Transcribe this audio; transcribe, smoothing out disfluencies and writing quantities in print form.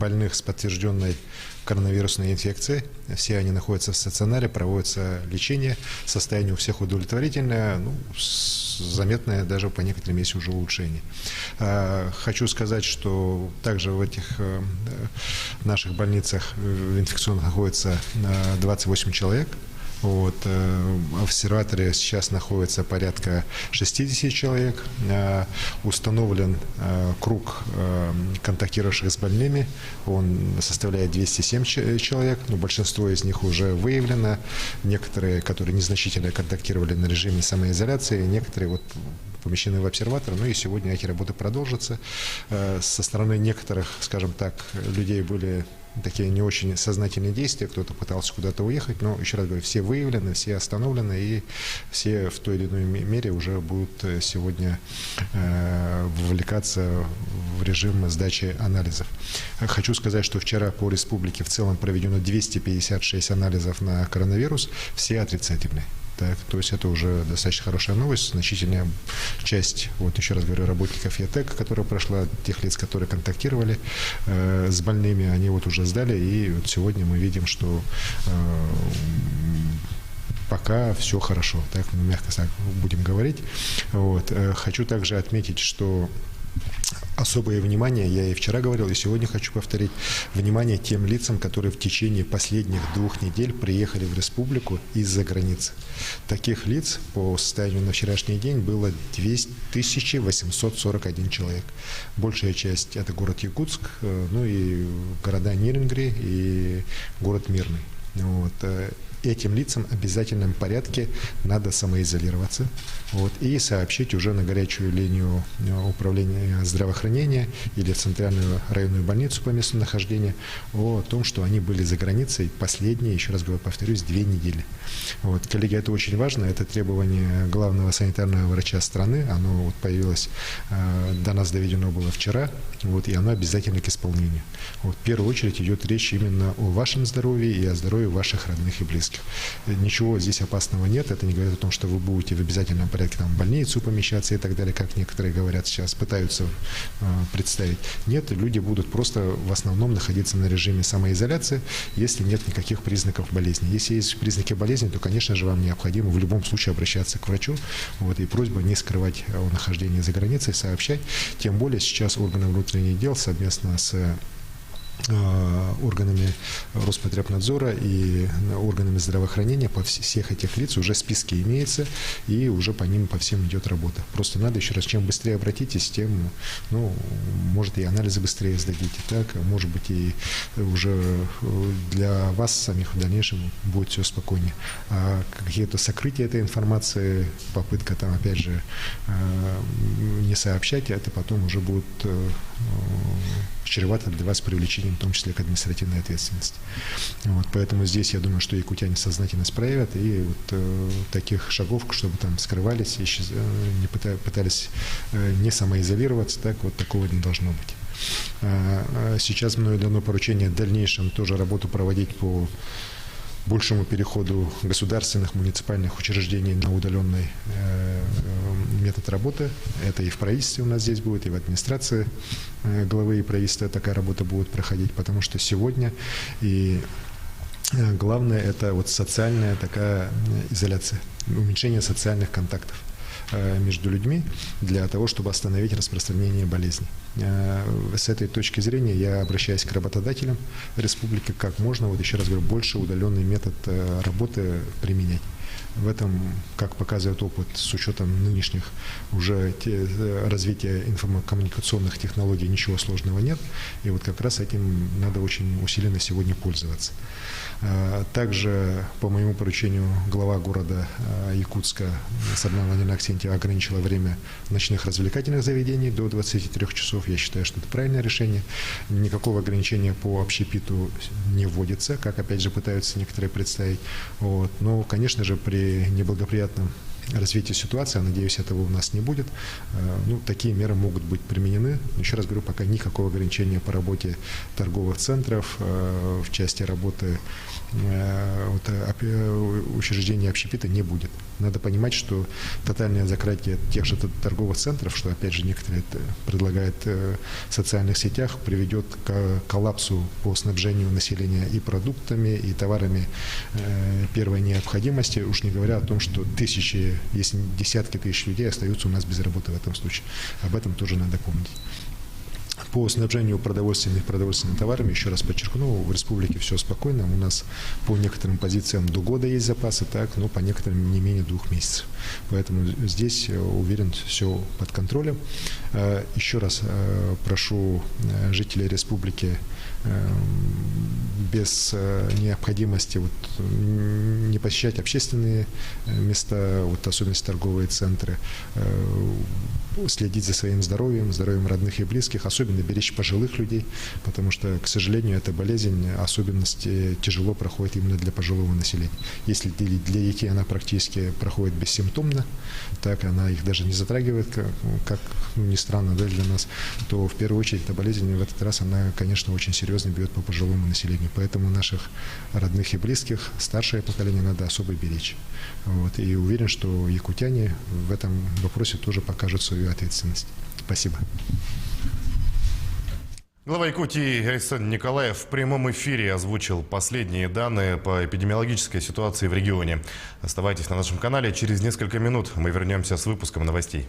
больных с подтвержденной коронавирусной инфекцией. Все они находятся в стационаре, проводится лечение. Состояние у всех удовлетворительное, заметное даже по некоторым есть уже улучшение. Хочу сказать, что также в этих наших больницах инфекционных находится 28 человек. В обсерваторе сейчас находится порядка 60 человек. Установлен круг контактировавших с больными. Он составляет 207 человек. Но большинство из них уже выявлено. Некоторые, которые незначительно контактировали на режиме самоизоляции, некоторые помещены в обсерватор. И сегодня эти работы продолжатся. Со стороны некоторых, скажем так, людей были такие не очень сознательные действия, кто-то пытался куда-то уехать, но, еще раз говорю, все выявлены, все остановлены, и все в той или иной мере уже будут сегодня вовлекаться в режим сдачи анализов. Хочу сказать, что вчера по республике в целом проведено 256 анализов на коронавирус, все отрицательные. То есть это уже достаточно хорошая новость. Значительная часть, еще раз говорю, работников ЯТЭК, которая прошла, тех лиц, которые контактировали с больными, они уже сдали. И сегодня мы видим, что пока все хорошо, мягко так будем говорить. Хочу также отметить, что особое внимание, я и вчера говорил, и сегодня хочу повторить, внимание тем лицам, которые в течение последних 2 недель приехали в республику из-за границы. Таких лиц по состоянию на вчерашний день было 2841 человек. Большая часть это город Якутск, и города Нерюнгри и город Мирный. Этим лицам в обязательном порядке надо самоизолироваться и сообщить уже на горячую линию управления здравоохранения или в центральную районную больницу по месту нахождения о том, что они были за границей последние, еще раз повторюсь, 2 недели. Коллеги, это очень важно, это требование главного санитарного врача страны, оно появилось, до нас доведено было вчера, и оно обязательно к исполнению. В первую очередь идет речь именно о вашем здоровье и о здоровье ваших родных и близких. Ничего здесь опасного нет, это не говорит о том, что вы будете в обязательном порядке в больницу помещаться и так далее, как некоторые говорят сейчас, пытаются представить. Нет, люди будут просто в основном находиться на режиме самоизоляции, если нет никаких признаков болезни. Если есть признаки болезни, то, конечно же, вам необходимо в любом случае обращаться к врачу, и просьба не скрывать о нахождении за границей, сообщать. Тем более сейчас органы внутренних дел совместно с органами Роспотребнадзора и органами здравоохранения по всех этих лиц уже списки имеются, и уже по ним по всем идет работа. Просто надо еще раз, чем быстрее обратитесь, тем, может, и анализы быстрее сдадите, может быть, и уже для вас самих в дальнейшем будет все спокойнее. А какие-то сокрытия этой информации, попытка опять же не сообщать, это потом уже будет чревато для вас привлечением, в том числе к административной ответственности. Поэтому здесь, я думаю, что якутяне сознательность проявят, и таких шагов, чтобы скрывались, не пытались не самоизолироваться, такого не должно быть. Сейчас мною дано поручение в дальнейшем тоже работу проводить по большему переходу государственных, муниципальных учреждений на удаленный метод работы. Это и в правительстве у нас здесь будет, и в администрации главы и правительства такая работа будет проходить, потому что сегодня и главное это социальная такая изоляция, уменьшение социальных контактов между людьми для того, чтобы остановить распространение болезней. С этой точки зрения я обращаюсь к работодателям республики, как можно, еще раз говорю, больше удаленный метод работы применять. В этом, как показывает опыт, с учетом нынешних уже развития информокоммуникационных технологий, ничего сложного нет. И как раз этим надо очень усиленно сегодня пользоваться. Также по моему поручению глава города Якутска Сабна Владимировна Аксентьева ограничила время ночных развлекательных заведений до 23 часов. Я считаю, что это правильное решение. Никакого ограничения по общепиту не вводится, как опять же пытаются некоторые представить. Но, конечно же, при неблагоприятном развития ситуации, я надеюсь, этого у нас не будет. Ну, такие меры могут быть применены. Еще раз говорю, пока никакого ограничения по работе торговых центров, в части работы учреждений общепита не будет. Надо понимать, что тотальное закрытие тех же торговых центров, что опять же некоторые предлагают в социальных сетях, приведет к коллапсу по снабжению населения и продуктами, и товарами первой необходимости, уж не говоря о том, что тысячи, если не десятки тысяч людей остаются у нас без работы в этом случае. Об этом тоже надо помнить. По снабжению продовольственными и продовольственными товарами, еще раз подчеркну, в республике все спокойно. У нас по некоторым позициям до года есть запасы, так, но по некоторым не менее 2 месяцев. Поэтому здесь, уверен, все под контролем. Еще раз прошу жителей республики без необходимости не посещать общественные места, особенно торговые центры, следить за своим здоровьем, здоровьем родных и близких, особенно беречь пожилых людей, потому что, к сожалению, эта болезнь, особенности тяжело проходит именно для пожилого населения. Если для детей она практически проходит бессимптомно, так она их даже не затрагивает, как ни странно, да, для нас, то в первую очередь эта болезнь в этот раз, она, конечно, очень серьезно бьет по пожилому населению. Поэтому наших родных и близких, старшее поколение надо особо беречь. И уверен, что якутяне в этом вопросе тоже покажут свою ответственность. Спасибо. Глава Якутии Айсен Николаев в прямом эфире озвучил последние данные по эпидемиологической ситуации в регионе. Оставайтесь на нашем канале. Через несколько минут мы вернемся с выпуском новостей.